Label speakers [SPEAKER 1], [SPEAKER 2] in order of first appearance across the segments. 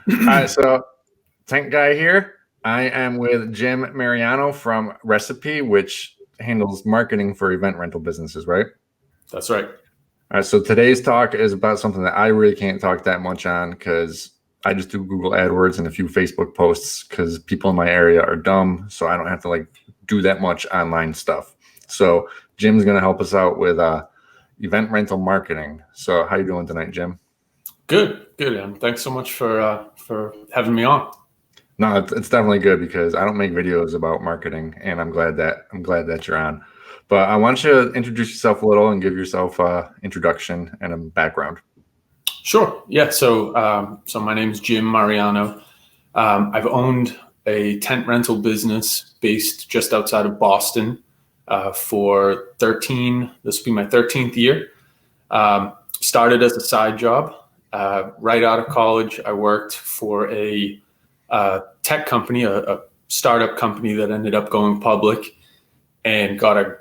[SPEAKER 1] All right, so Tank Guy here. I am with Jim Mariano from Recipe, which handles marketing for event rental businesses, right?
[SPEAKER 2] That's right.
[SPEAKER 1] All right, so today's talk is about something that I really can't talk that much on because I just do Google AdWords and a few Facebook posts because people in my area are dumb, so I don't have to do that much online stuff. So Jim's going to help us out with event rental marketing. So how you doing tonight, Jim?
[SPEAKER 2] Good. And thanks so much for having me on.
[SPEAKER 1] No, it's definitely good because I don't make videos about marketing, and I'm glad that you're on. But I want you to introduce yourself a little and give yourself an introduction and a background.
[SPEAKER 2] Sure. Yeah. So my name's Jim Mariano. I've owned a tent rental business based just outside of Boston for 13. This will be my 13th year. Started as a side job. Right out of college, I worked for a tech company, a startup company that ended up going public, and got a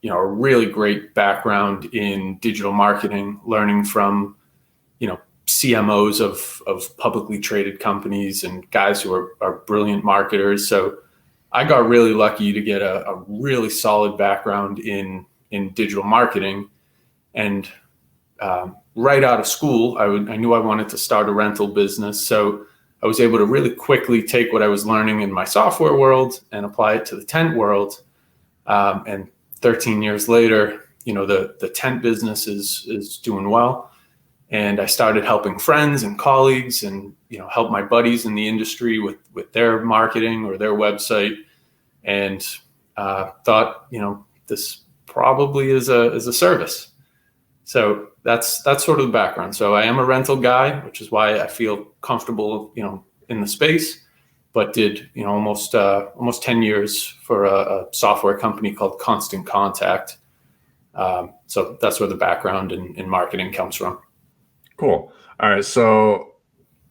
[SPEAKER 2] really great background in digital marketing, learning from, CMOs of publicly traded companies and guys who are brilliant marketers. So I got really lucky to get a really solid background in digital marketing. And right out of school, I knew I wanted to start a rental business. So I was able to really quickly take what I was learning in my software world and apply it to the tent world. And 13 years later, the tent business is doing well. And I started helping friends and colleagues and, help my buddies in the industry with their marketing or their website. And thought, this probably is a service. So that's sort of the background. So I am a rental guy, which is why I feel comfortable, in the space, but did, almost 10 years for a software company called Constant Contact. So that's where the background in marketing comes from.
[SPEAKER 1] Cool. All right. So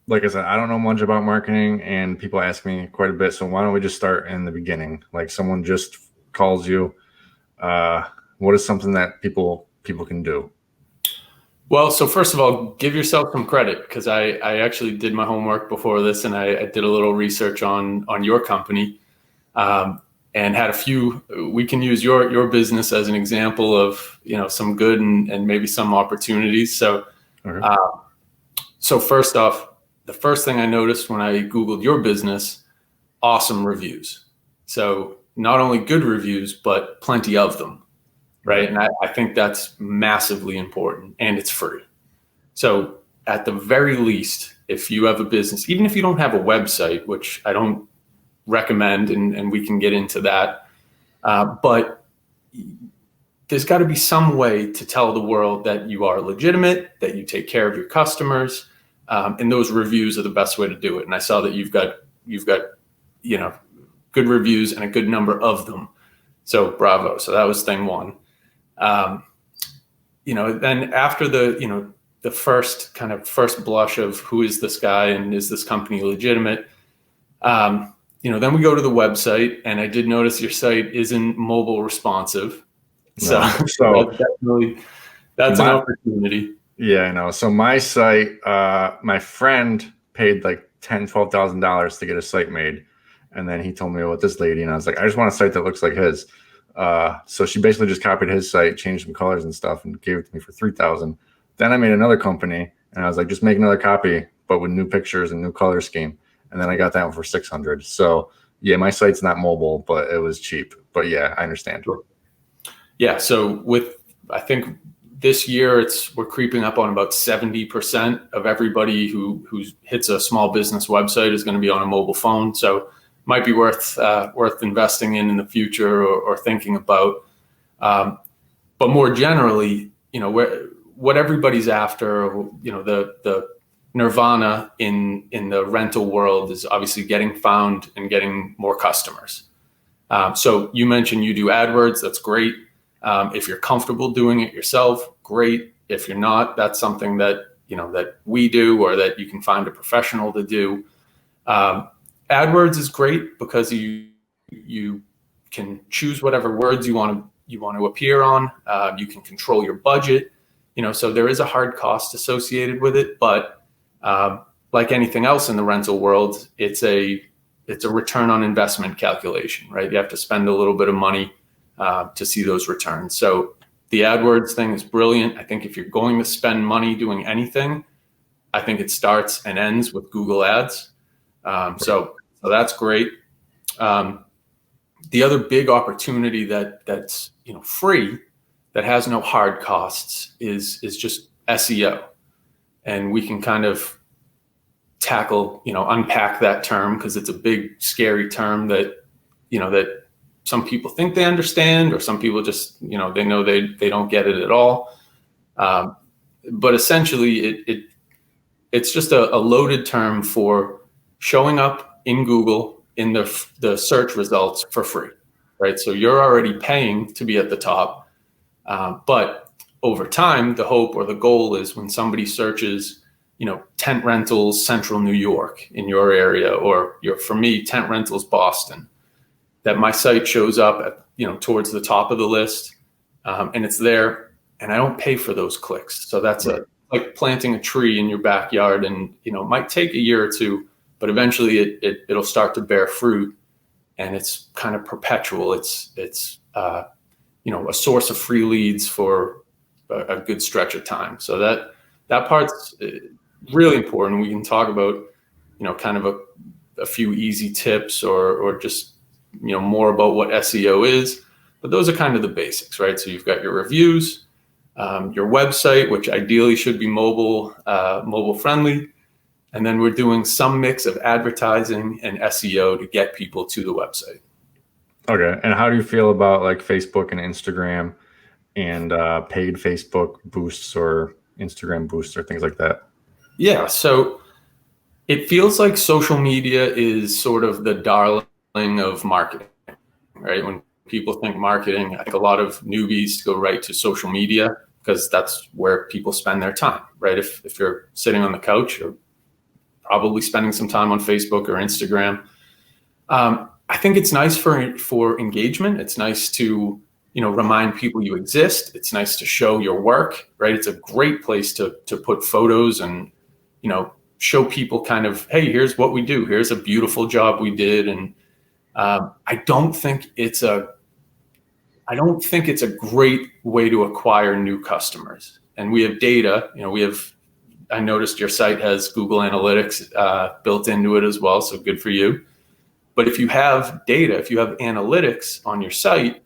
[SPEAKER 1] like I said, I don't know much about marketing and people ask me quite a bit. So why don't we just start in the beginning? Like someone just calls you. What is something that people can do?
[SPEAKER 2] Well, so first of all, give yourself some credit because I actually did my homework before this and I did a little research on your company and had a few. We can use your business as an example of some good and maybe some opportunities. So,
[SPEAKER 1] Okay.
[SPEAKER 2] So first off, the first thing I noticed when I Googled your business, awesome reviews. So not only good reviews, but plenty of them. Right. And I think that's massively important, and it's free. So at the very least, if you have a business, even if you don't have a website, which I don't recommend, and we can get into that, but there's got to be some way to tell the world that you are legitimate, that you take care of your customers, and those reviews are the best way to do it. And I saw that you've got good reviews and a good number of them. So bravo. So that was thing one. Then after the first blush of who is this guy and is this company legitimate, then we go to the website, and I did notice your site isn't mobile responsive. So that's an opportunity.
[SPEAKER 1] Yeah, I know. So my site, my friend paid like $10,000-$12,000 to get a site made. And then he told me about this lady, and I was like, I just want a site that looks like his. So she basically just copied his site, changed some colors and stuff, and gave it to me for $3,000. Then I made another company, and I was like, just make another copy, but with new pictures and new color scheme. And then I got that one for $600. So yeah, my site's not mobile, but it was cheap. But yeah, I understand.
[SPEAKER 2] Yeah. So I think this year we're creeping up on about 70% of everybody who hits a small business website is going to be on a mobile phone. So might be worth investing in the future or thinking about. But more generally, what everybody's after, the nirvana in the rental world is obviously getting found and getting more customers. So you mentioned you do AdWords. That's great. If you're comfortable doing it yourself, great. If you're not, that's something that we do or that you can find a professional to do. AdWords is great because you can choose whatever words you want to appear on. You can control your budget. So there is a hard cost associated with it, but like anything else in the rental world, it's a return on investment calculation, right? You have to spend a little bit of money to see those returns. So the AdWords thing is brilliant. I think if you're going to spend money doing anything, I think it starts and ends with Google Ads. So that's great. The other big opportunity that's free, that has no hard costs, is just SEO, and we can kind of tackle, unpack that term, because it's a big, scary term that that some people think they understand, or some people just they know they don't get it at all. But essentially, it's just a loaded term for showing up in Google in the search results for free, right? So you're already paying to be at the top, but over time, the hope or the goal is when somebody searches, tent rentals Central New York in your area, or for me, tent rentals Boston, that my site shows up at, towards the top of the list, and it's there, and I don't pay for those clicks. So that's like planting a tree in your backyard, and it might take a year or two, but eventually it'll start to bear fruit, and it's kind of perpetual. It's a source of free leads for a good stretch of time. So that part's really important. We can talk about kind of a few easy tips, or just more about what SEO is, but those are kind of the basics, right? So you've got your reviews, your website, which ideally should be mobile friendly. And then we're doing some mix of advertising and SEO to get people to the website.
[SPEAKER 1] Okay. And how do you feel about like Facebook and Instagram and paid Facebook boosts or Instagram boosts or things like that?
[SPEAKER 2] Yeah. So it feels like social media is sort of the darling of marketing, right? When people think marketing, I think a lot of newbies go right to social media, because that's where people spend their time, right? If you're sitting on the couch, you're probably spending some time on Facebook or Instagram. I think it's nice for engagement. It's nice to remind people you exist. It's nice to show your work, right? It's a great place to put photos and show people kind of, hey, here's what we do. Here's a beautiful job we did. And I don't think it's a great way to acquire new customers. And we have data. I noticed your site has Google Analytics built into it as well, so good for you. But if you have data, if you have analytics on your site,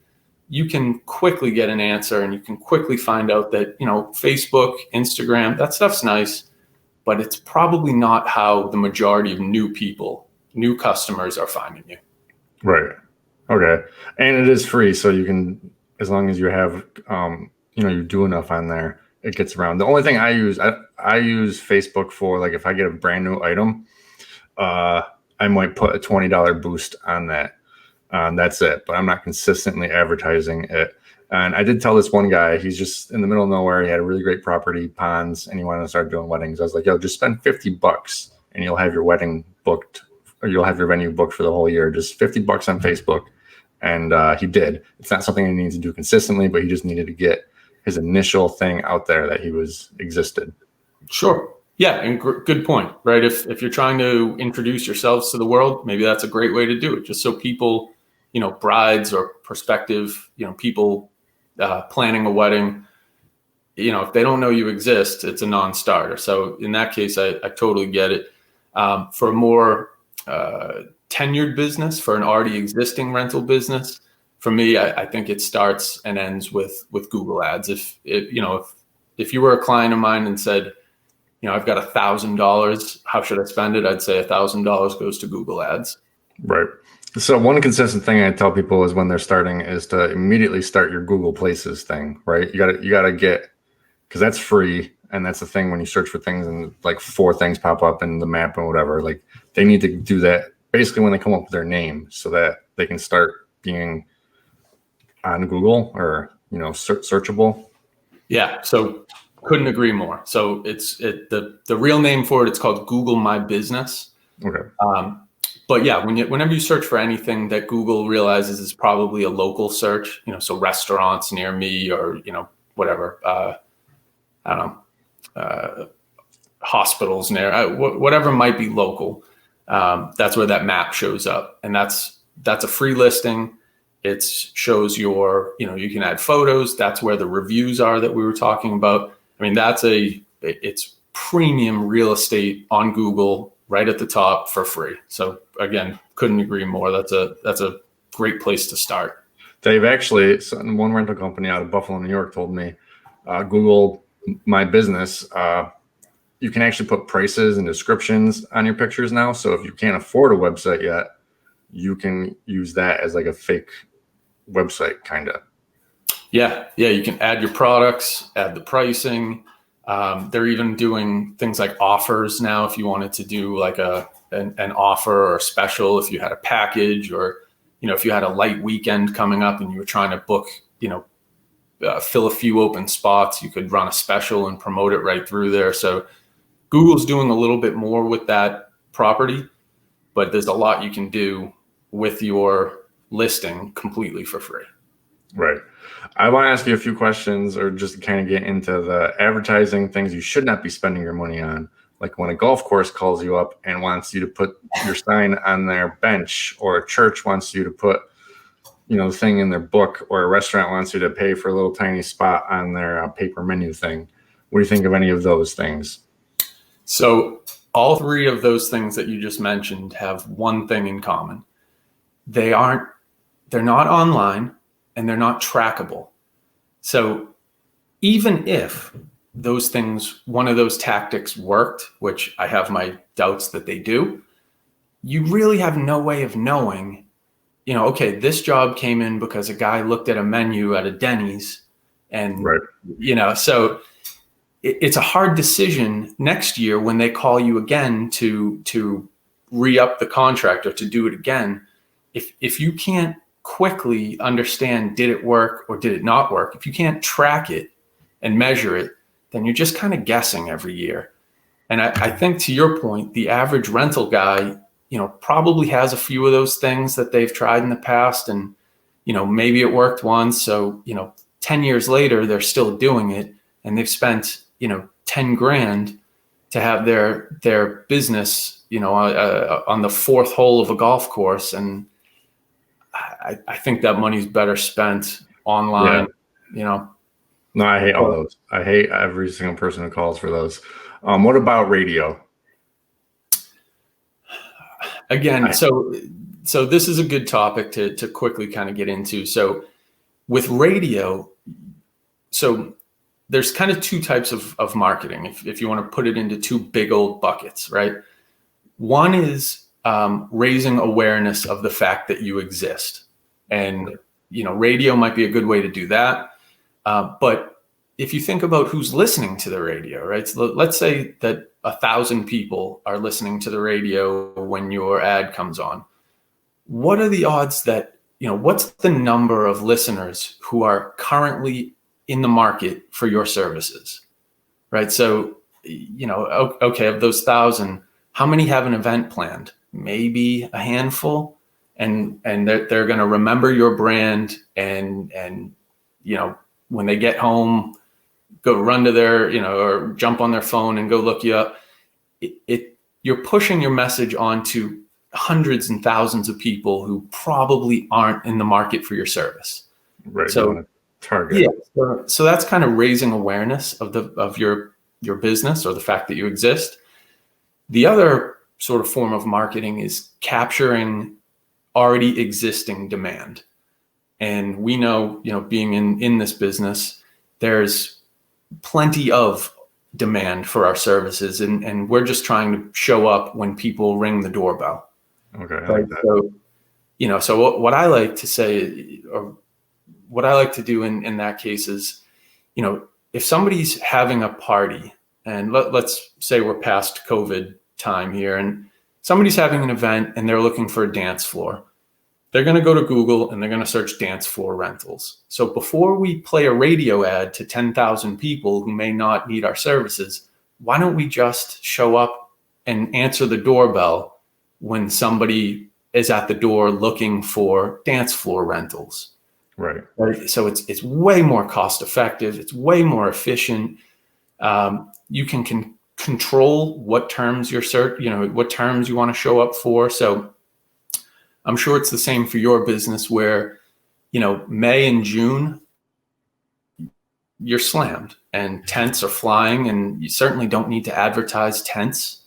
[SPEAKER 2] you can quickly get an answer, and you can quickly find out that Facebook, Instagram, that stuff's nice, but it's probably not how the majority of new customers are finding you.
[SPEAKER 1] Right. Okay. And it is free, so you can, as long as you have you do enough on there, it gets around. The only thing I use Facebook for, like, if I get a brand new item, I might put a $20 boost on that. That's it. But I'm not consistently advertising it. And I did tell this one guy, he's just in the middle of nowhere. He had a really great property, ponds, and he wanted to start doing weddings. I was like, yo, just spend $50 and you'll have your wedding booked, or you'll have your venue booked for the whole year. Just $50 on Facebook. And he did. It's not something he needs to do consistently, but he just needed to get his initial thing out there that he existed.
[SPEAKER 2] Sure. Yeah. And good point, right? If you're trying to introduce yourselves to the world, maybe that's a great way to do it. Just so people, brides or prospective, people planning a wedding, if they don't know you exist, it's a non-starter. So in that case, I totally get it. For a more tenured business, for an already existing rental business, for me, I think it starts and ends with Google Ads. If you were a client of mine and said, I've got $1,000, how should I spend it? I'd say $1,000 goes to Google Ads.
[SPEAKER 1] Right. So one consistent thing I tell people is when they're starting is to immediately start your Google Places thing, right? You gotta get, because that's free, and that's the thing when you search for things and like 4 things pop up in the map and whatever. Like, they need to do that basically when they come up with their name, so that they can start being on Google, or searchable. Yeah.
[SPEAKER 2] So couldn't agree more. So the real name for it's called Google My Business.
[SPEAKER 1] Okay.
[SPEAKER 2] But yeah, whenever you search for anything that Google realizes is probably a local search, so restaurants near me, or whatever. I don't know. hospitals near, whatever might be local. That's where that map shows up, and that's a free listing. It shows your, you can add photos. That's where the reviews are that we were talking about. I mean, it's premium real estate on Google right at the top for free. So again, couldn't agree more. That's a great place to start.
[SPEAKER 1] They've actually, one rental company out of Buffalo, New York told me, Google my business. You can actually put prices and descriptions on your pictures now. So if you can't afford a website yet, you can use that as like a fake website, kind of.
[SPEAKER 2] Yeah. You can add your products, add the pricing. They're even doing things like offers now. If you wanted to do like an offer or a special, if you had a package, or if you had a light weekend coming up and you were trying to book, fill a few open spots, you could run a special and promote it right through there. So Google's doing a little bit more with that property, but there's a lot you can do with your listing completely for free.
[SPEAKER 1] Right. I want to ask you a few questions, or just kind of get into the advertising things you should not be spending your money on. Like when a golf course calls you up and wants you to put your sign on their bench, or a church wants you to put, the thing in their book, or a restaurant wants you to pay for a little tiny spot on their paper menu thing. What do you think of any of those things?
[SPEAKER 2] So all three of those things that you just mentioned have one thing in common. They're not online, and they're not trackable. So even if those things, one of those tactics worked, which I have my doubts that they do, you really have no way of knowing, okay, this job came in because a guy looked at a menu at a Denny's, and,
[SPEAKER 1] right.
[SPEAKER 2] So it's a hard decision next year when they call you again to re-up the contract or to do it again. If you can't quickly understand, did it work or did it not work? If you can't track it and measure it, then you're just kind of guessing every year. And I think, to your point, the average rental guy, probably has a few of those things that they've tried in the past, and, maybe it worked once. So, 10 years later, they're still doing it, and they've spent, 10 grand to have their business, on the fourth hole of a golf course. And I think that money's better spent online,
[SPEAKER 1] No, I hate all those. I hate every single person who calls for those. What about radio?
[SPEAKER 2] Again, so this is a good topic to quickly kind of get into. So with radio, so there's kind of two types of marketing, if you want to put it into two big old buckets, right? One is raising awareness of the fact that you exist. And, radio might be a good way to do that. But if you think about who's listening to the radio, right? So let's say that 1,000 people are listening to the radio when your ad comes on. What are the odds that, what's the number of listeners who are currently in the market for your services, right? So, okay, of those 1,000, how many have an event planned? Maybe a handful. And they're going to remember your brand, and when they get home, go run to their, or jump on their phone and go look you up. You're pushing your message onto hundreds and thousands of people who probably aren't in the market for your service.
[SPEAKER 1] Right.
[SPEAKER 2] So
[SPEAKER 1] target.
[SPEAKER 2] Yeah. So that's kind of raising awareness of your business, or the fact that you exist. The other sort of form of marketing is capturing already existing demand. And we know, being in this business, there's plenty of demand for our services, and we're just trying to show up when people ring the doorbell.
[SPEAKER 1] Okay. I like that.
[SPEAKER 2] So, so what I like to say, or what I like to do in that case is, if somebody's having a party, and let's say we're past COVID time here, and somebody's having an event and they're looking for a dance floor, they're going to go to Google and they're going to search dance floor rentals. So before we play a radio ad to 10,000 people who may not need our services, why don't we just show up and answer the doorbell when somebody is at the door looking for dance floor rentals?
[SPEAKER 1] Right.
[SPEAKER 2] So it's way more cost effective. It's way more efficient. You can control what terms what terms you want to show up for. So I'm sure it's the same for your business where, May and June, you're slammed and tents are flying, and you certainly don't need to advertise tents.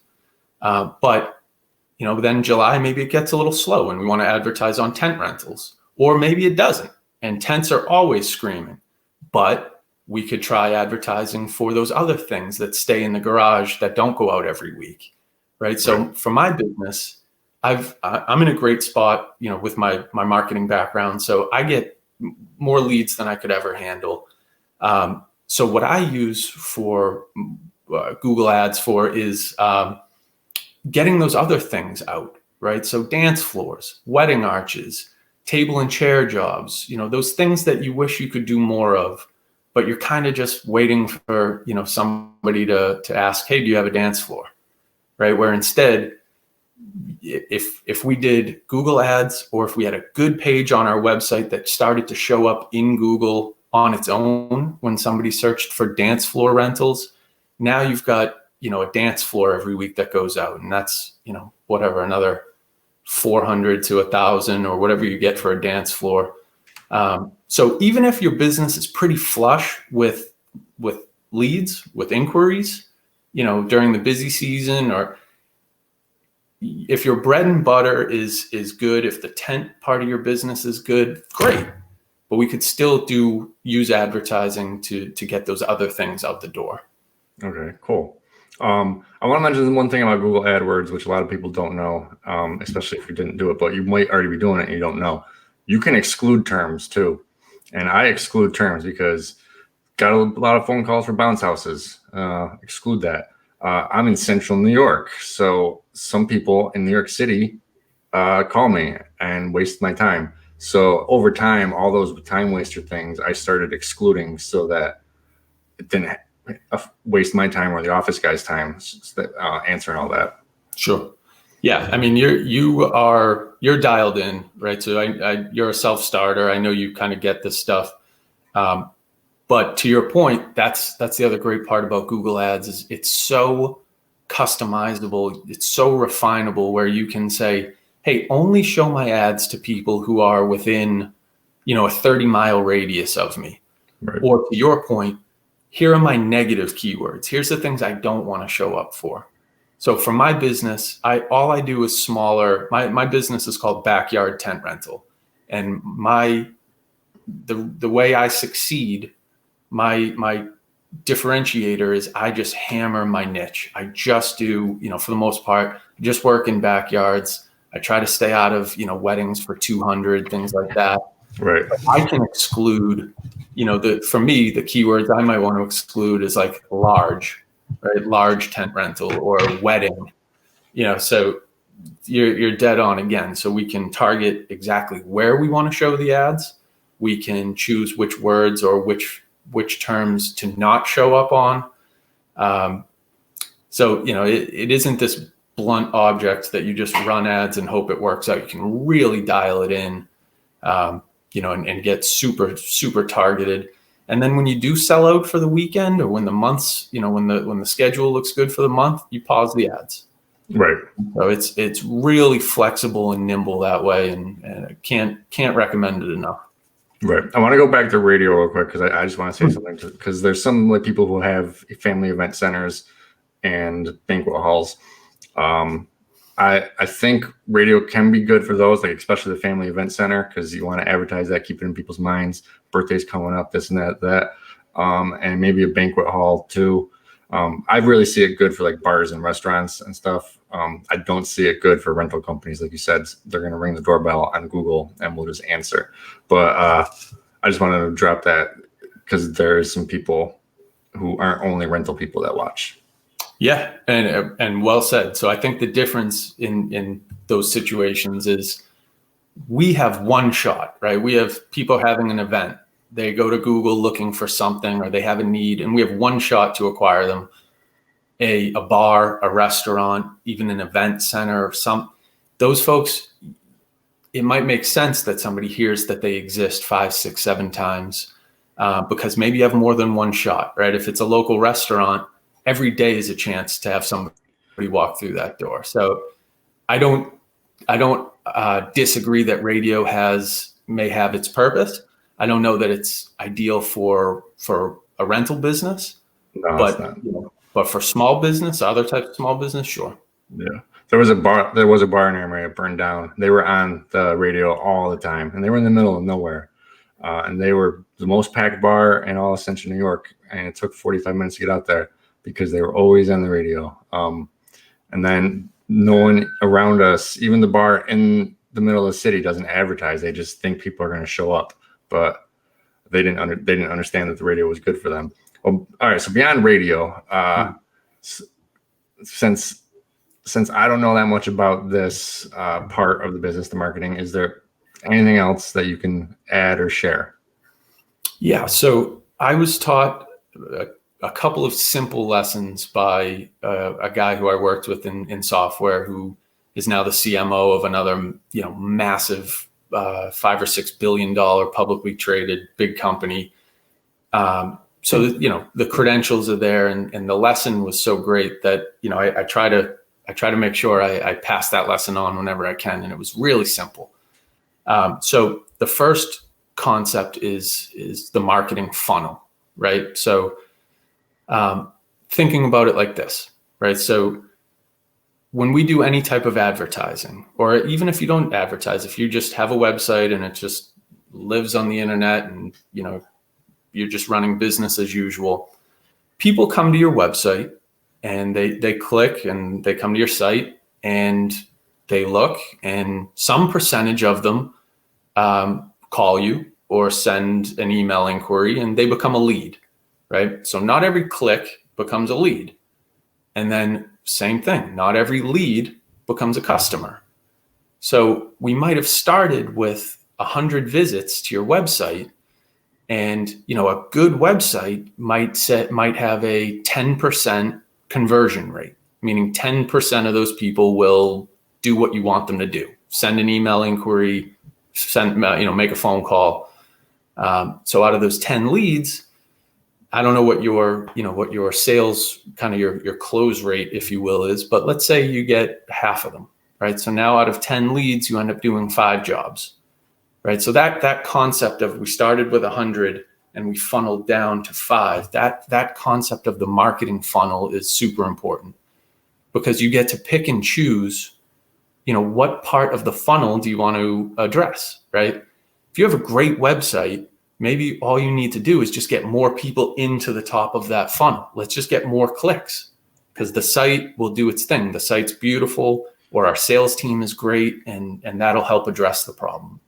[SPEAKER 2] But then July, maybe it gets a little slow and we want to advertise on tent rentals, or maybe it doesn't. And tents are always screaming, but we could try advertising for those other things that stay in the garage that don't go out every week. Right. So for my business, I'm in a great spot, with my marketing background. So I get more leads than I could ever handle. So what I use for Google Ads for is getting those other things out, right? So dance floors, wedding arches, table and chair jobs, those things that you wish you could do more of, but you're kind of just waiting for, somebody to ask, hey, do you have a dance floor? Right? Where instead, if we did Google Ads, or if we had a good page on our website that started to show up in Google on its own when somebody searched for dance floor rentals, now you've got, a dance floor every week that goes out, and that's, whatever, another 400 to 1,000 or whatever you get for a dance floor. So even if your business is pretty flush with leads, with inquiries, during the busy season, or if your bread and butter is good, if the tent part of your business is good, great. But we could still use advertising to get those other things out the door.
[SPEAKER 1] Okay, cool. I want to mention one thing about Google AdWords, which a lot of people don't know, especially if you didn't do it, but you might already be doing it and you don't know. You can exclude terms too. And I exclude terms because got a lot of phone calls for bounce houses. Exclude that. I'm in central New York. So some people in New York City call me and waste my time. So over time, all those time waster things I started excluding so that it didn't waste my time or the office guy's time answering all that.
[SPEAKER 2] Sure. Yeah. I mean, you're dialed in, right? So you're a self-starter. I know you kind of get this stuff. But to your point, that's the other great part about Google Ads is it's so customizable. It's so refinable where you can say, hey, only show my ads to people who are within, a 30-mile radius of me.
[SPEAKER 1] Right.
[SPEAKER 2] Or to your point, here are my negative keywords. Here's the things I don't want to show up for. So for my business, all I do is smaller. My business is called Backyard Tent Rental. And the way I succeed, my differentiator is I just hammer my niche. I just do, for the most part, just work in backyards. I try to stay out of, weddings for 200, things like that.
[SPEAKER 1] Right.
[SPEAKER 2] But I can exclude, for me, the keywords I might want to exclude is like large, right? Large tent rental or wedding, so you're dead on again. So we can target exactly where we want to show the ads. We can choose which words or which terms to not show up on. So, it isn't this blunt object that you just run ads and hope it works out. You can really dial it in, and get super, super targeted. And then when you do sell out for the weekend or when the months, when the schedule looks good for the month, you pause the ads.
[SPEAKER 1] Right.
[SPEAKER 2] So it's really flexible and nimble that way. And I can't recommend it enough.
[SPEAKER 1] Right. I want to go back to radio real quick because I just want to say something because there's some people who have family event centers and banquet halls. I think radio can be good for those, like especially the family event center, because you want to advertise that, keep it in people's minds. Birthdays coming up, this and that, and maybe a banquet hall too. I really see it good for like bars and restaurants and stuff. I don't see it good for rental companies. Like you said, they're going to ring the doorbell on Google and we'll just answer. But I just wanted to drop that because there's some people who aren't only rental people that watch.
[SPEAKER 2] Yeah, and well said. So I think the difference in those situations is we have one shot, right? We have people having an event. They go to Google looking for something or they have a need, and we have one shot to acquire them. A bar, a restaurant, even an event center, those folks, it might make sense that somebody hears that they exist 5, 6, 7 times because maybe you have more than one shot, right? If it's a local restaurant, every day is a chance to have somebody walk through that door. So I don't disagree that radio may have its purpose. I don't know that it's ideal for a rental business,
[SPEAKER 1] No, it's
[SPEAKER 2] but
[SPEAKER 1] not.
[SPEAKER 2] but for small business, other types of small business, sure.
[SPEAKER 1] Yeah. There was a bar near me that burned down. They were on the radio all the time, and they were in the middle of nowhere. And they were the most packed bar in all of Central New York, and it took 45 minutes to get out there because they were always on the radio. And then no one around us, even the bar in the middle of the city, doesn't advertise. They just think people are going to show up, but they didn't understand that the radio was good for them. Well, all right. So beyond radio, since I don't know that much about this part of the business, the marketing, is there anything else that you can add or share?
[SPEAKER 2] Yeah. So I was taught a couple of simple lessons by a guy who I worked with in software, who is now the CMO of another, massive $5 or $6 billion publicly traded big company. So the credentials are there, and the lesson was so great that I try to make sure I pass that lesson on whenever I can, and it was really simple. So the first concept is the marketing funnel, right? So thinking about it like this, right? So when we do any type of advertising, or even if you don't advertise, if you just have a website and it just lives on the internet and you're just running business as usual, people come to your website and they click and they come to your site and they look, and some percentage of them call you or send an email inquiry, and they become a lead, right? So not every click becomes a lead. And then same thing, not every lead becomes a customer. So we might have started with 100 visits to your website, and a good website might have a 10% conversion rate, meaning 10% of those people will do what you want them to do: send an email inquiry, make a phone call. So out of those 10 leads, I don't know what your sales, kind of your close rate, if you will, is, but let's say you get half of them, right? So now out of 10 leads, you end up doing 5 jobs, right? So that concept of, we started with 100 and we funneled down to 5, that concept of the marketing funnel is super important, because you get to pick and choose, what part of the funnel do you want to address, right? If you have a great website, maybe all you need to do is just get more people into the top of that funnel. Let's just get more clicks, because the site will do its thing. The site's beautiful, or our sales team is great, and that'll help address the problem.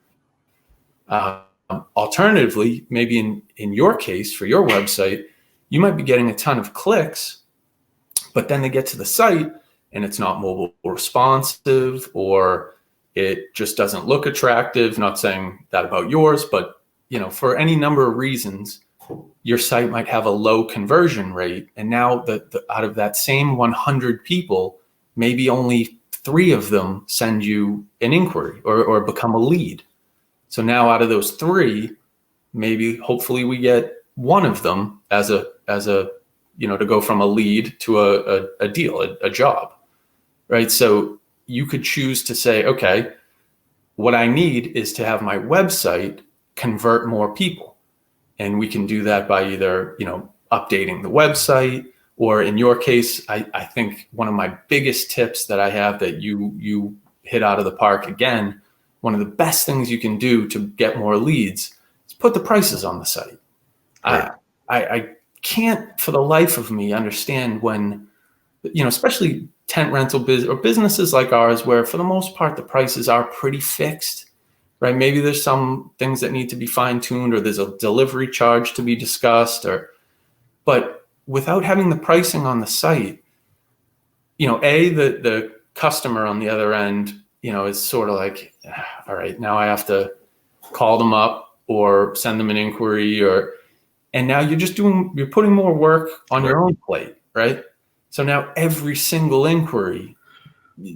[SPEAKER 2] Alternatively, maybe in your case, for your website, you might be getting a ton of clicks, but then they get to the site and it's not mobile responsive, or it just doesn't look attractive. Not saying that about yours, but for any number of reasons, your site might have a low conversion rate. And now out of that same 100 people, maybe only 3 of them send you an inquiry or become a lead. So now out of those 3, maybe hopefully we get 1 of them as a to go from a lead to a deal, a job, right? So you could choose to say, okay, what I need is to have my website convert more people. And we can do that by either, updating the website, or in your case, I think one of my biggest tips that I have that you hit out of the park again, one of the best things you can do to get more leads is put the prices on the site. Right. I can't for the life of me understand when, especially tent rental business or businesses like ours, where for the most part, the prices are pretty fixed, right? Maybe there's some things that need to be fine-tuned, or there's a delivery charge to be discussed, but without having the pricing on the site, the customer on the other end, is sort of like, all right, now I have to call them up or send them an inquiry, and now you're putting more work on your own plate, right? So now every single inquiry,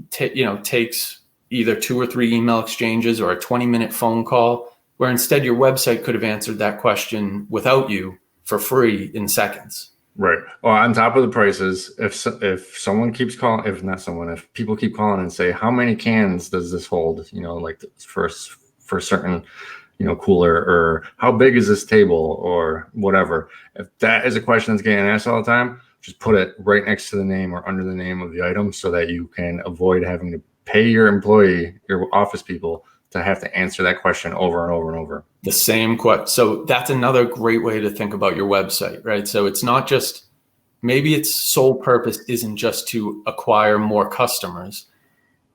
[SPEAKER 2] takes either 2 or 3 email exchanges or a 20-minute phone call, where instead your website could have answered that question without you for free in seconds.
[SPEAKER 1] Right. Well, on top of the prices, if someone keeps calling, if not someone, if people keep calling and say, how many cans does this hold? Like for a certain, cooler, or how big is this table, or whatever. If that is a question that's getting asked all the time, just put it right next to the name or under the name of the item so that you can avoid having to pay your employee, your office people, to have to answer that question over and over and over.
[SPEAKER 2] The same question. So that's another great way to think about your website, right? So it's not just, maybe its sole purpose isn't just to acquire more customers.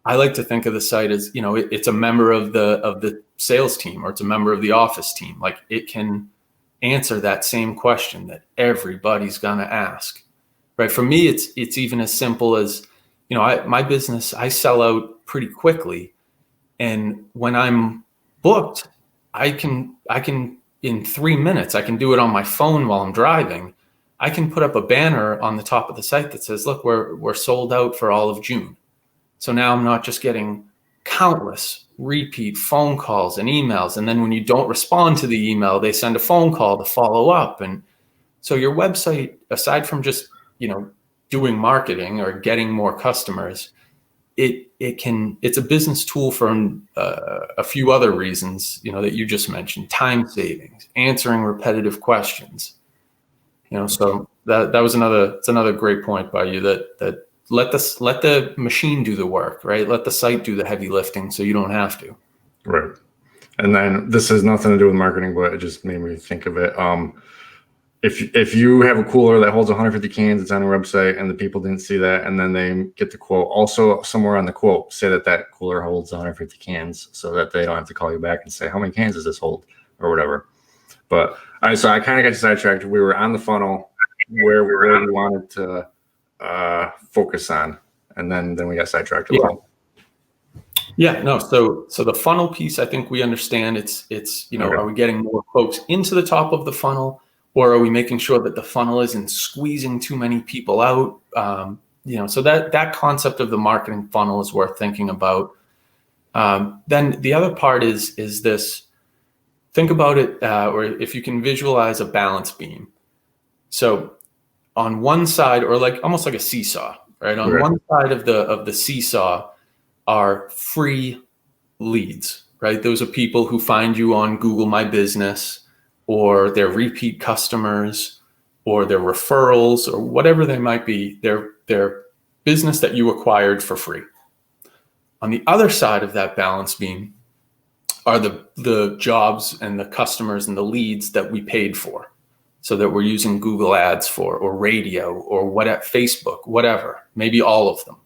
[SPEAKER 2] I like to think of the site as, it's a member of the sales team, or it's a member of the office team. Like, it can answer that same question that everybody's going to ask, right? For me, it's even as simple as, my business, I sell out pretty quickly. And when I'm booked, I can in 3 minutes, I can do it on my phone while I'm driving. I can put up a banner on the top of the site that says, look, we're sold out for all of June. So now I'm not just getting countless repeat phone calls and emails. And then when you don't respond to the email, they send a phone call to follow up. And so your website, aside from just, doing marketing or getting more customers, it's a business tool for a few other reasons, that you just mentioned: time savings, answering repetitive questions. So that was another great point by you, that let the machine do the work, right? Let the site do the heavy lifting so you don't have to.
[SPEAKER 1] Right. And then this has nothing to do with marketing, but it just made me think of it. If you have a cooler that holds 150 cans, it's on your website, and the people didn't see that, and then they get the quote, also somewhere on the quote, say that cooler holds 150 cans, so that they don't have to call you back and say, how many cans does this hold, or whatever. But all right, so I kind of got sidetracked. We were on the funnel where we wanted to focus on, and then we got sidetracked a little.
[SPEAKER 2] Yeah, no. So the funnel piece, I think we understand. It's okay. Are we getting more folks into the top of the funnel, or are we making sure that the funnel isn't squeezing too many people out? So that concept of the marketing funnel is worth thinking about. Then the other part is this. Think about it, or if you can visualize a balance beam. So on one side, or almost like a seesaw, right? On one side of the seesaw are free leads, right? Those are people who find you on Google My Business, or they're repeat customers, or they're referrals, or whatever they might be. They're business that you acquired for free. On the other side of that balance beam are the jobs and the customers and the leads that we paid for, so that we're using Google ads for, or radio, or Facebook, whatever, maybe all of them.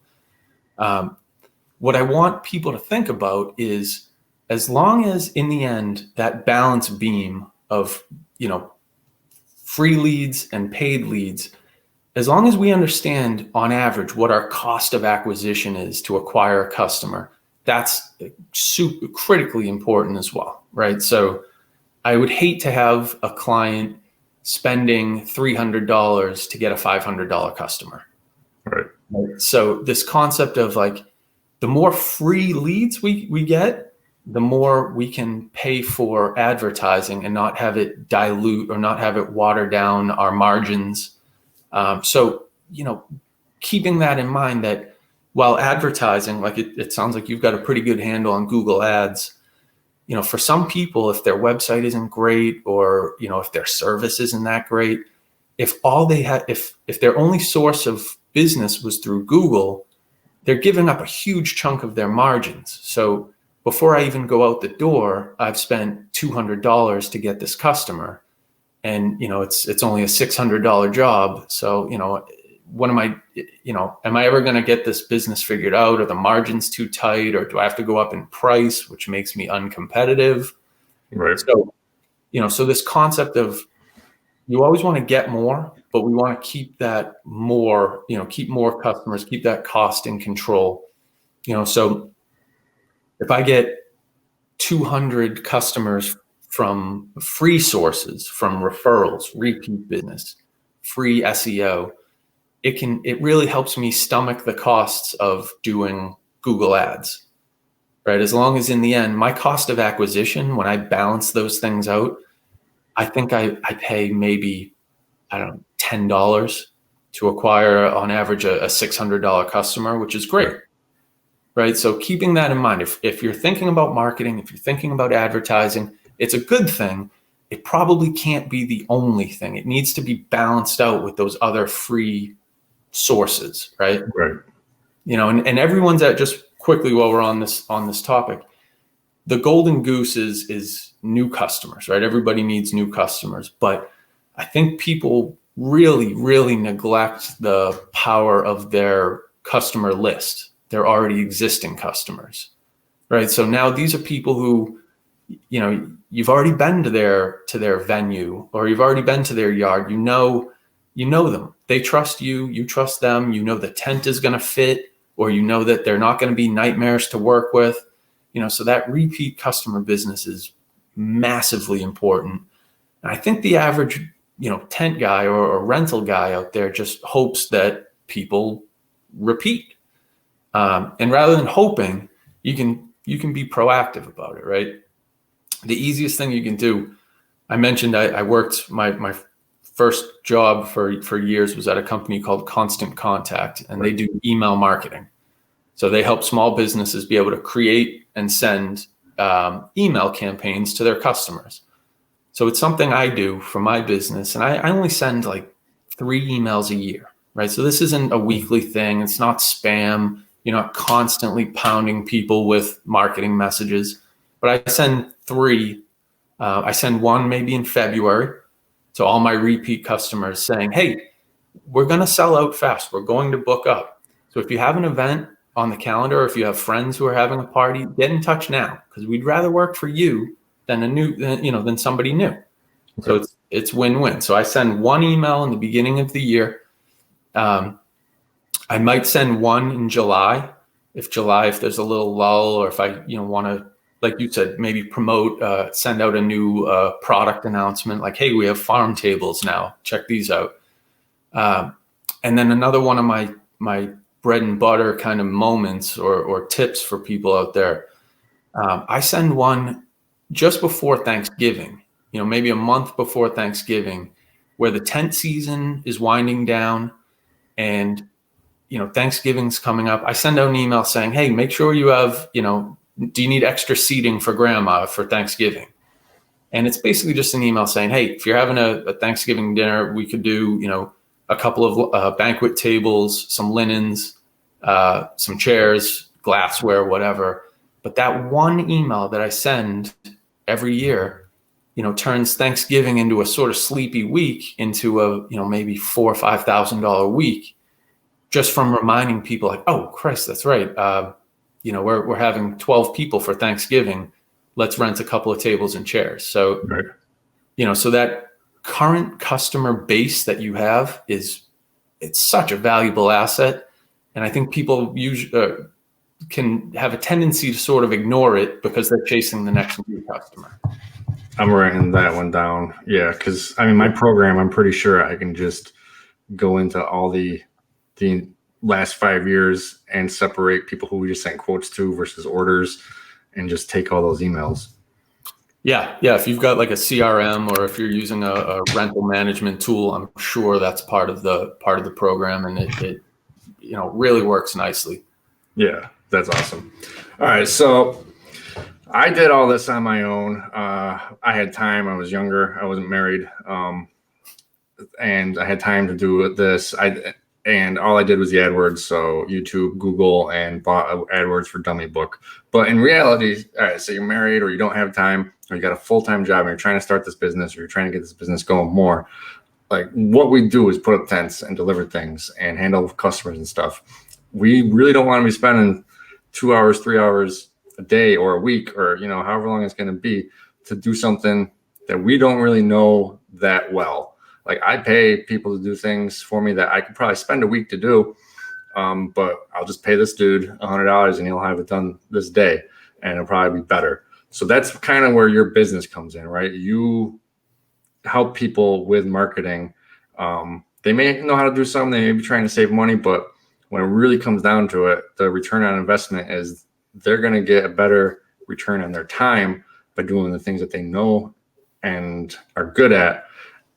[SPEAKER 2] What I want people to think about is, as long as in the end that balance beam of, free leads and paid leads, as long as we understand on average what our cost of acquisition is to acquire a customer, that's super critically important as well, right? So I would hate to have a client spending $300 to get a $500 customer.
[SPEAKER 1] Right.
[SPEAKER 2] So this concept of the more free leads we get, the more we can pay for advertising and not have it dilute or not have it water down our margins. So, keeping that in mind, that while advertising, it sounds like you've got a pretty good handle on Google ads, for some people, if their website isn't great, or, if their service isn't that great, if all they had, if their only source of business was through Google, they're giving up a huge chunk of their margins. So before I even go out the door, I've spent $200 to get this customer, and it's only a $600 job. So what am I ever going to get this business figured out? Are the margins too tight, or do I have to go up in price, which makes me uncompetitive?
[SPEAKER 1] Right.
[SPEAKER 2] So so this concept of, you always want to get more, but we want to keep that more, keep more customers, keep that cost in control. So if I get 200 customers from free sources, from referrals, repeat business, free SEO, it really helps me stomach the costs of doing Google ads, right? As long as in the end, my cost of acquisition, when I balance those things out, I think I pay maybe, I don't know, $10 to acquire on average a $600 customer, which is great. Right. So keeping that in mind, if you're thinking about marketing, if you're thinking about advertising, it's a good thing. It probably can't be the only thing. It needs to be balanced out with those other free sources. Right.
[SPEAKER 1] Right.
[SPEAKER 2] And everyone's at, just quickly while we're on this topic, the golden goose is new customers, right? Everybody needs new customers, but I think people really, really neglect the power of their customer list. They're already existing customers, right? So now these are people who, you've already been to their venue, or you've already been to their yard. You know them. They trust you. You trust them. You know the tent is going to fit, or you know that they're not going to be nightmares to work with. So that repeat customer business is massively important. And I think the average, tent guy or rental guy out there just hopes that people repeat. And rather than hoping, you can be proactive about it, right? The easiest thing you can do, I mentioned I worked, my first job for years was at a company called Constant Contact, and they do email marketing. So they help small businesses be able to create and send email campaigns to their customers. So it's something I do for my business, and I only send like 3 emails a year, right? So this isn't a weekly thing. It's not spam. You're not constantly pounding people with marketing messages, but I send 3. I send one maybe in February to all my repeat customers saying, hey, we're going to sell out fast. We're going to book up. So if you have an event on the calendar, or if you have friends who are having a party, get in touch now, because we'd rather work for you than somebody new. Okay. So it's win-win. So I send 1 email in the beginning of the year. I might send 1 in July, if there's a little lull, or if I want to, like you said, maybe promote, send out a new product announcement, like, hey, we have farm tables now, check these out. And then another one of my bread and butter kind of moments or tips for people out there, I send one just before Thanksgiving, maybe a month before Thanksgiving, where the tent season is winding down and Thanksgiving's coming up. I send out an email saying, hey, make sure you have, do you need extra seating for grandma for Thanksgiving? And it's basically just an email saying, hey, if you're having a Thanksgiving dinner, we could do, a couple of banquet tables, some linens, some chairs, glassware, whatever. But that one email that I send every year, turns Thanksgiving into a sort of sleepy week into a, maybe $4,000 or $5,000 week, just from reminding people like, oh, Christ, that's right. We're having 12 people for Thanksgiving. Let's rent a couple of tables and chairs. So, so that current customer base that you have it's such a valuable asset. And I think people usually can have a tendency to sort of ignore it because they're chasing the next new customer.
[SPEAKER 1] I'm writing that one down. Yeah, because my program, I'm pretty sure I can just go into all the last 5 years and separate people who we just sent quotes to versus orders, and just take all those emails.
[SPEAKER 2] Yeah. If you've got like a CRM, or if you're using a rental management tool, I'm sure that's part of the program, and it really works nicely.
[SPEAKER 1] Yeah, that's awesome. All right, so I did all this on my own. I had time. I was younger. I wasn't married, and I had time to do this. And all I did was the AdWords, so YouTube, Google, and bought AdWords for Dummy Book. But in reality, all right, so you're married, or you don't have time, or you got a full-time job, and you're trying to start this business, or you're trying to get this business going more. Like, what we do is put up tents and deliver things and handle customers and stuff. We really don't want to be spending 2 hours, 3 hours a day or a week, or however long it's going to be, to do something that we don't really know that well. Like, I pay people to do things for me that I could probably spend a week to do, but I'll just pay this dude $100 and he'll have it done this day, and it'll probably be better. So that's kind of where your business comes in, right? You help people with marketing. They may know how to do something, they may be trying to save money, but when it really comes down to it, the return on investment is they're going to get a better return on their time by doing the things that they know and are good at.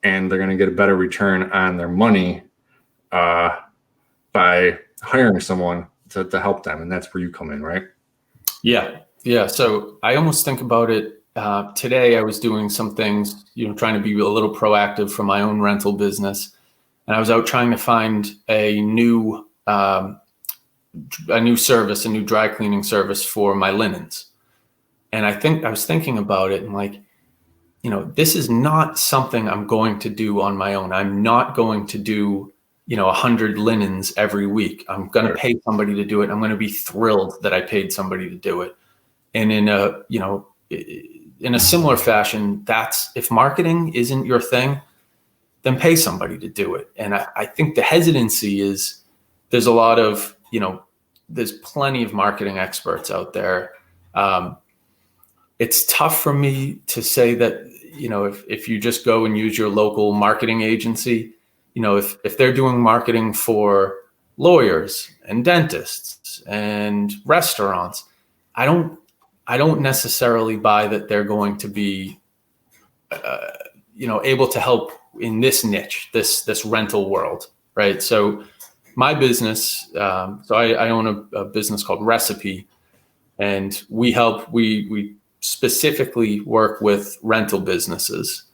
[SPEAKER 1] and they're going to get a better return on their money by hiring someone to help them. And that's where you come in, right?
[SPEAKER 2] Yeah. Yeah. So I almost think about it. Today I was doing some things, trying to be a little proactive for my own rental business. And I was out trying to find a new service, a new dry cleaning service for my linens. And I was thinking about it and like, this is not something I'm going to do on my own. I'm not going to do, 100 linens every week. I'm going to pay somebody to do it. I'm going to be thrilled that I paid somebody to do it. And in a similar fashion, that's, if marketing isn't your thing, then pay somebody to do it. And I think the hesitancy is there's a lot of, there's plenty of marketing experts out there. It's tough for me to say that, if you just go and use your local marketing agency, if they're doing marketing for lawyers and dentists and restaurants, I don't necessarily buy that they're going to be, able to help in this niche, this rental world, right? So my business, I own a business called Recipe, and we specifically work with rental businesses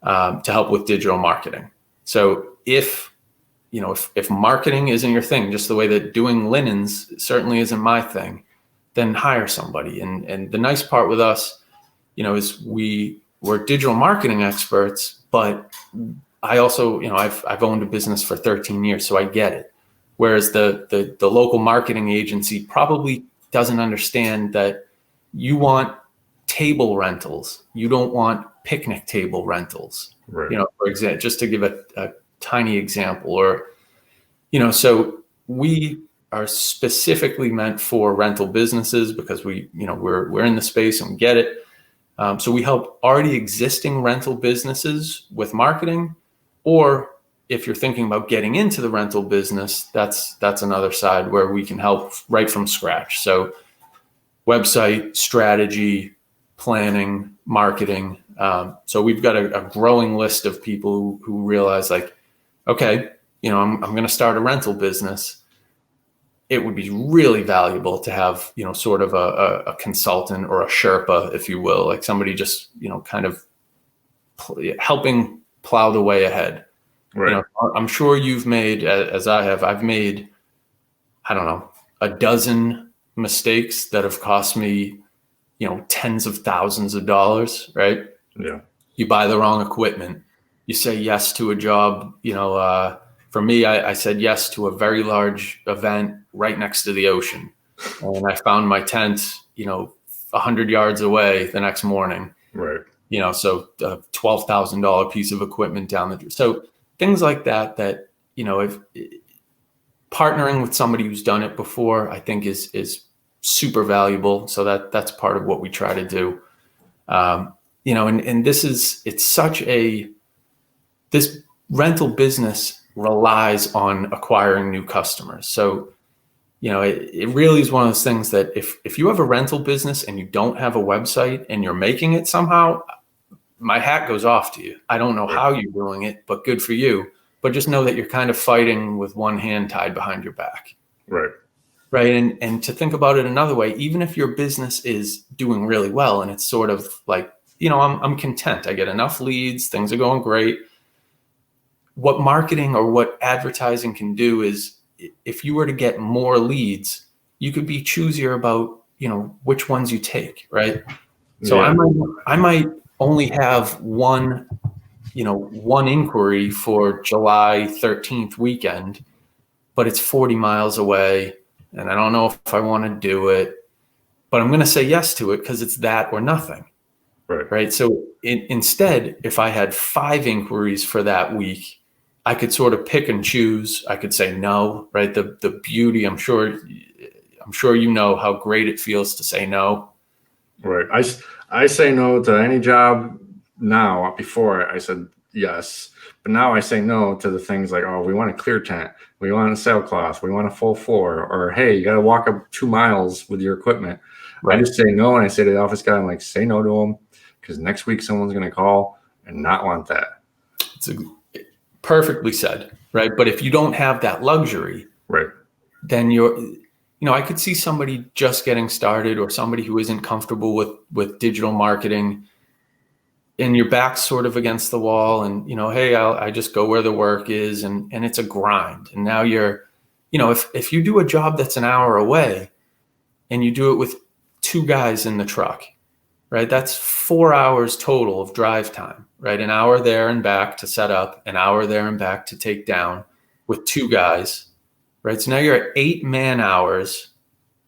[SPEAKER 2] to help with digital marketing. So if marketing isn't your thing, just the way that doing linens certainly isn't my thing, then hire somebody. And the nice part with us, is we're digital marketing experts, but I also, I've owned a business for 13 years, so I get it. Whereas the local marketing agency probably doesn't understand that you want table rentals. You don't want picnic table rentals,
[SPEAKER 1] right.
[SPEAKER 2] For example, just to give a tiny example, or, so we are specifically meant for rental businesses because we're in the space and we get it. So we help already existing rental businesses with marketing, or if you're thinking about getting into the rental business, that's another side where we can help right from scratch. So website strategy, planning, marketing. So we've got a growing list of people who realize like, okay, I'm going to start a rental business. It would be really valuable to have, sort of a consultant or a Sherpa, if you will, like somebody just, kind of helping plow the way ahead.
[SPEAKER 1] Right.
[SPEAKER 2] I'm sure you've made, as I have, I've made, I don't know, a dozen mistakes that have cost me, tens of thousands of dollars, right?
[SPEAKER 1] Yeah.
[SPEAKER 2] You buy the wrong equipment. You say yes to a job, for me, I said yes to a very large event right next to the ocean. And I found my tent, 100 yards away the next morning.
[SPEAKER 1] Right.
[SPEAKER 2] So a $12,000 piece of equipment so things like that, if partnering with somebody who's done it before, I think is super valuable. So that's part of what we try to do. And this rental business relies on acquiring new customers. So, it really is one of those things that if you have a rental business and you don't have a website and you're making it somehow, my hat goes off to you. I don't know how you're doing it, but good for you. But just know that you're kind of fighting with one hand tied behind your back.
[SPEAKER 1] Right.
[SPEAKER 2] Right. And to think about it another way, even if your business is doing really well and it's sort of like, I'm content. I get enough leads. Things are going great. What marketing or what advertising can do is if you were to get more leads, you could be choosier about, which ones you take. Right. So yeah. I might only have one inquiry for July 13th weekend, but it's 40 miles away and I don't know if I want to do it, but I'm going to say yes to it because it's that or nothing. Right. So instead, if I had 5 inquiries for that week, I could sort of pick and choose. I could say no, right? The beauty, I'm sure how great it feels to say no.
[SPEAKER 1] Right. I say no to any job now. Before I said yes, but now I say no to the things like, oh, we want a clear tent, we want a sailcloth, we want a full floor, or hey, you got to walk up 2 miles with your equipment. Right. I just say no, and I say to the office guy, I'm like, say no to them, because next week someone's going to call and not want that.
[SPEAKER 2] It's perfectly said, right? But if you don't have that luxury,
[SPEAKER 1] Right.
[SPEAKER 2] then I could see somebody just getting started or somebody who isn't comfortable with digital marketing, and your back's sort of against the wall, and hey, I just go where the work is, and it's a grind. And now if you do a job that's an hour away and you do it with two guys in the truck, right? That's 4 hours total of drive time, right? An hour there and back to set up, an hour there and back to take down with two guys, right? So now you're at 8 man hours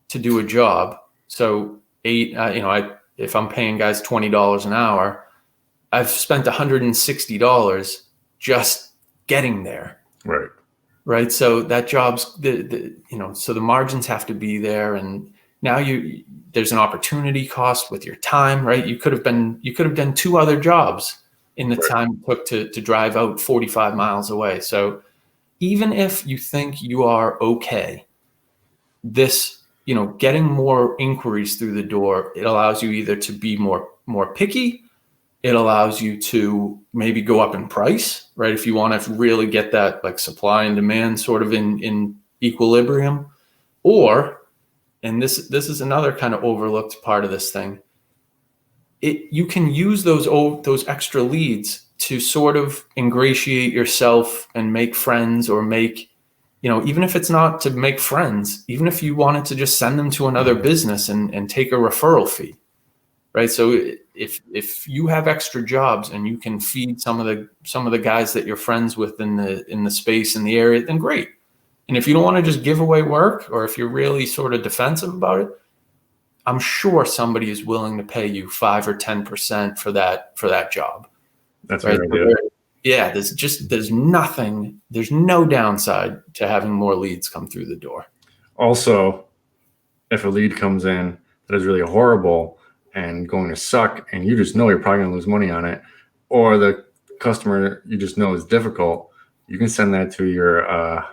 [SPEAKER 2] to do a job. So if I'm paying guys $20 an hour, I've spent $160 just getting there.
[SPEAKER 1] Right.
[SPEAKER 2] Right. So that job's so the margins have to be there. And now there's an opportunity cost with your time, right? You could have done 2 other jobs in the time it took to drive out 45 miles away. So even if you think you are okay, getting more inquiries through the door, it allows you either to be more picky. It allows you to maybe go up in price, right? If you want to really get that like supply and demand sort of in equilibrium, and this is another kind of overlooked part of this thing. You can use those extra leads to sort of ingratiate yourself and make friends, or make, even if it's not to make friends, even if you wanted to just send them to another business and take a referral fee, right? So if you have extra jobs and you can feed some of the guys that you're friends with in the space in the area, then great. And if you don't want to just give away work, or if you're really sort of defensive about it, I'm sure somebody is willing to pay you 5 or 10% for that job.
[SPEAKER 1] That's
[SPEAKER 2] right.
[SPEAKER 1] very good.
[SPEAKER 2] Yeah, there's no downside to having more leads come through the door.
[SPEAKER 1] Also, if a lead comes in that is really horrible and going to suck, and you just know you're probably going to lose money on it, or the customer you just know is difficult, you can send that to your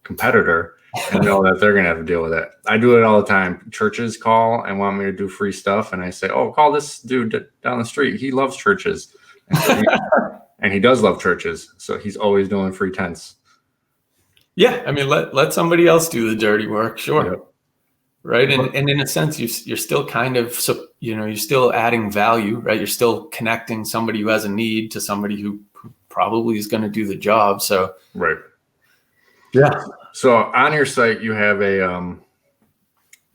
[SPEAKER 1] competitor and know that they're going to have to deal with it. I do it all the time. Churches call and want me to do free stuff, and I say, oh, call this dude down the street. He loves churches. And he does love churches, so he's always doing free tents.
[SPEAKER 2] Yeah, I mean, let somebody else do the dirty work, sure.
[SPEAKER 1] Yep.
[SPEAKER 2] Right. And in a sense, you're still kind of, you're still adding value, right? You're still connecting somebody who has a need to somebody who probably is going to do the job. So,
[SPEAKER 1] right.
[SPEAKER 2] Yeah.
[SPEAKER 1] So on your site, you have a, I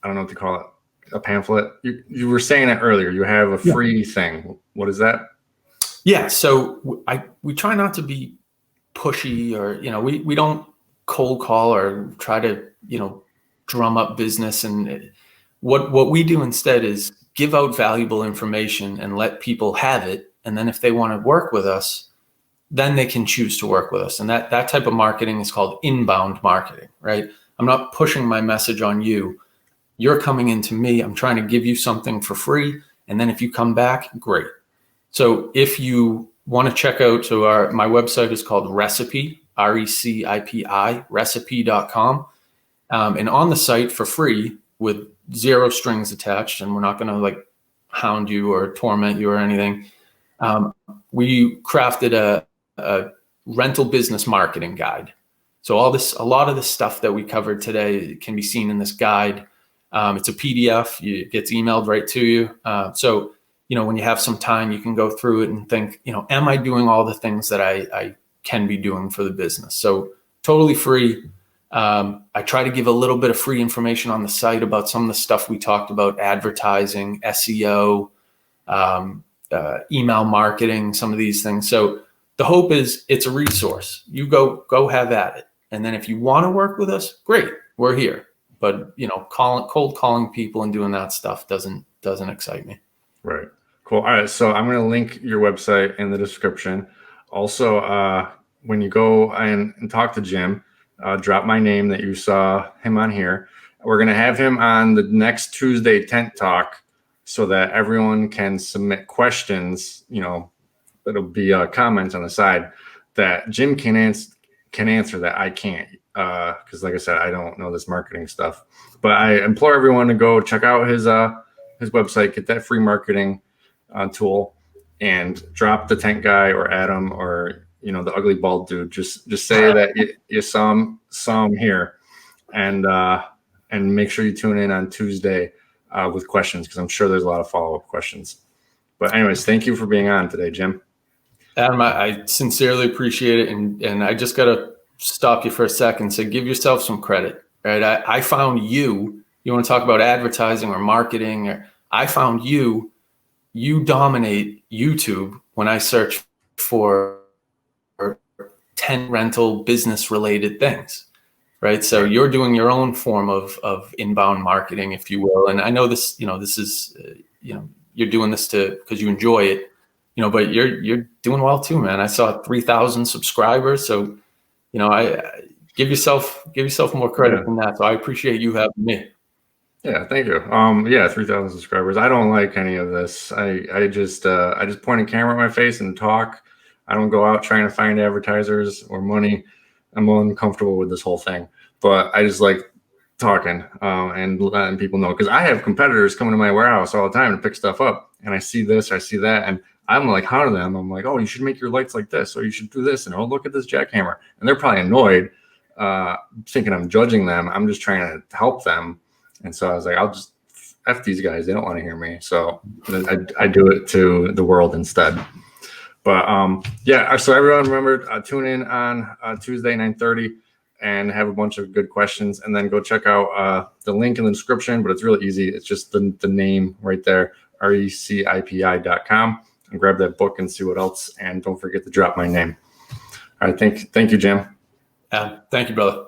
[SPEAKER 1] don't know what to call it, a pamphlet. You were saying it earlier. You have a free thing. What is that? Yeah.
[SPEAKER 2] So we try not to be pushy, or, we don't cold call or try to, drum up business. And what we do instead is give out valuable information and let people have it. And then if they want to work with us, then they can choose to work with us. And that type of marketing is called inbound marketing, right? I'm not pushing my message on you. You're coming into me. I'm trying to give you something for free. And then if you come back, great. So if you want to check out, my website is called Recipe, RECIPI, recipe.com. And on the site for free with 0 strings attached, and we're not going to hound you or torment you or anything. We crafted a rental business marketing guide. So a lot of the stuff that we covered today can be seen in this guide. It's a PDF. It gets emailed right to you. So when you have some time, you can go through it and think, am I doing all the things that I can be doing for the business? So totally free. I try to give a little bit of free information on the site about some of the stuff we talked about: advertising, SEO, email marketing, some of these things. So the hope is it's a resource. You go have at it. And then if you want to work with us, great, we're here. But cold calling people and doing that stuff doesn't excite me.
[SPEAKER 1] Right. Cool. All right. So I'm going to link your website in the description. Also, when you go and talk to Jim, drop my name that you saw him on here. We're going to have him on the next Tuesday Tent Talk so that everyone can submit questions. It'll be comments on the side that Jim can answer that I can't. Because like I said, I don't know this marketing stuff. But I implore everyone to go check out his website, get that free marketing tool, and drop the tent guy or Adam or the ugly bald dude. Just say that you saw him here, and make sure you tune in on Tuesday with questions, because I'm sure there's a lot of follow-up questions. But anyways, thank you for being on today, Jim.
[SPEAKER 2] Adam, I sincerely appreciate it, and I just got to stop you for a second. So give yourself some credit, right? I found you. You want to talk about advertising or marketing? I found you. You dominate YouTube when I search for tent rental business related things, right? So you're doing your own form of inbound marketing, if you will. And I know this, this is, you're doing this because you enjoy it, but you're doing well too, man. I saw 3,000 subscribers. So, I give yourself more credit than that. So I appreciate you having me.
[SPEAKER 1] Yeah, thank you. 3,000 subscribers. I don't like any of this. I just point a camera at my face and talk. I don't go out trying to find advertisers or money. I'm uncomfortable with this whole thing, but I just like talking and letting people know, because I have competitors coming to my warehouse all the time to pick stuff up, and I see this, I see that, and I'm like hounding them. I'm like, oh, you should make your lights like this, or you should do this, and oh, look at this jackhammer. And they're probably annoyed, thinking I'm judging them. I'm just trying to help them. And so I was like, I'll just F these guys. They don't want to hear me. So I do it to the world instead. But so everyone remember, tune in on Tuesday, 9:30, and have a bunch of good questions. And then go check out the link in the description. But it's really easy. It's just the name right there, recipi.com. And grab that book and see what else. And don't forget to drop my name. All right. Thank you, Jim.
[SPEAKER 2] Thank you, brother.